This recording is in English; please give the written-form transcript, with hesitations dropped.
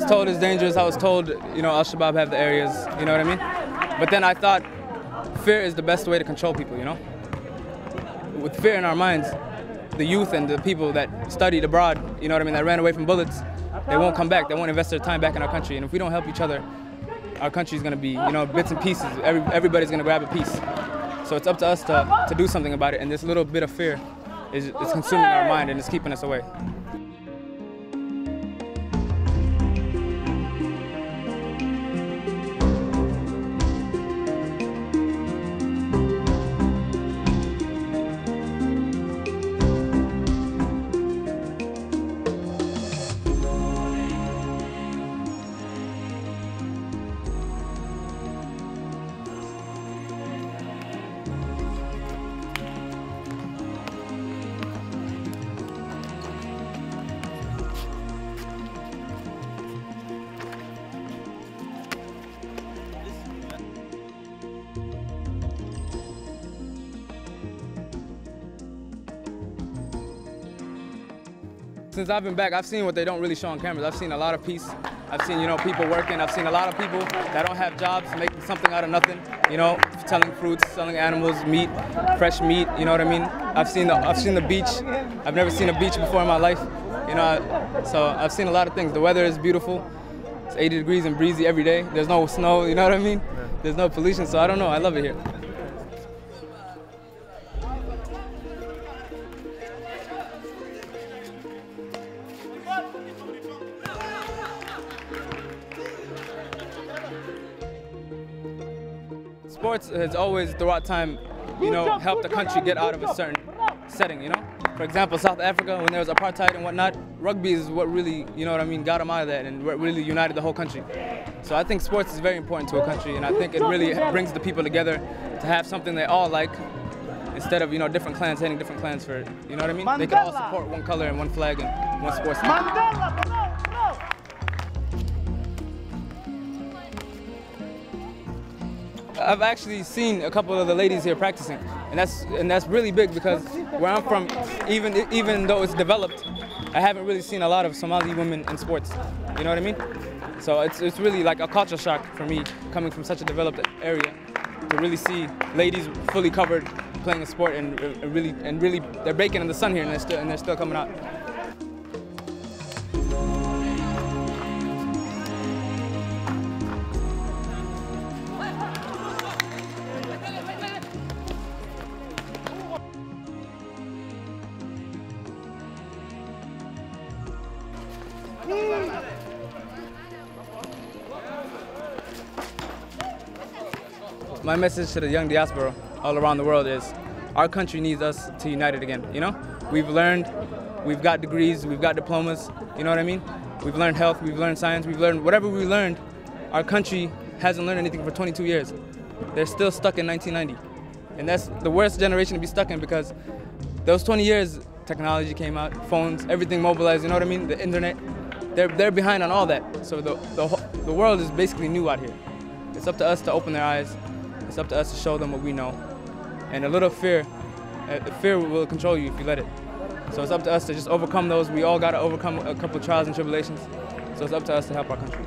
was told it's dangerous. I was told, you know, Al-Shabaab have the areas, you know what I mean? But then I thought fear is the best way to control people, you know? With fear in our minds, the youth and the people that studied abroad, you know what I mean, that ran away from bullets, they won't come back. They won't invest their time back in our country. And if we don't help each other, our country's going to be, you know, bits and pieces. Everybody's going to grab a piece. So it's up to us to do something about it. And this little bit of fear is consuming our mind and it's keeping us away. Since I've been back, I've seen what they don't really show on cameras. I've seen a lot of peace. I've seen, you know, people working. I've seen a lot of people that don't have jobs making something out of nothing. You know, selling fruits, selling animals, meat, fresh meat. You know what I mean? I've seen the beach. I've never seen a beach before in my life. You know, so I've seen a lot of things. The weather is beautiful. It's 80 degrees and breezy every day. There's no snow. You know what I mean? There's no pollution. So I don't know. I love it here. Sports has always, throughout time, you know, helped the country get out of a certain setting, you know? For example, South Africa, when there was apartheid and whatnot, rugby is what really, you know what I mean, got them out of that and what really united the whole country. So I think sports is very important to a country, and I think it really brings the people together to have something they all like, instead of, you know, different clans hating different clans for, you know what I mean? They can all support one color and one flag and one sports team. I've actually seen a couple of the ladies here practicing, and that's really big because where I'm from, even though it's developed, I haven't really seen a lot of Somali women in sports. You know what I mean? So it's really like a culture shock for me coming from such a developed area to really see ladies fully covered playing a sport and really they're baking in the sun here and they're still coming out. My message to the young diaspora all around the world is our country needs us to unite it again, you know? We've learned, we've got degrees, we've got diplomas, you know what I mean? We've learned health, we've learned science, we've learned whatever we learned. Our country hasn't learned anything for 22 years. They're still stuck in 1990. And that's the worst generation to be stuck in because those 20 years, technology came out, phones, everything mobilized, you know what I mean? The internet, they're behind on all that. So the world is basically new out here. It's up to us to open their eyes. It's up to us to show them what we know. And a little fear will control you if you let it. So it's up to us to just overcome those. We all got to overcome a couple of trials and tribulations. So it's up to us to help our country.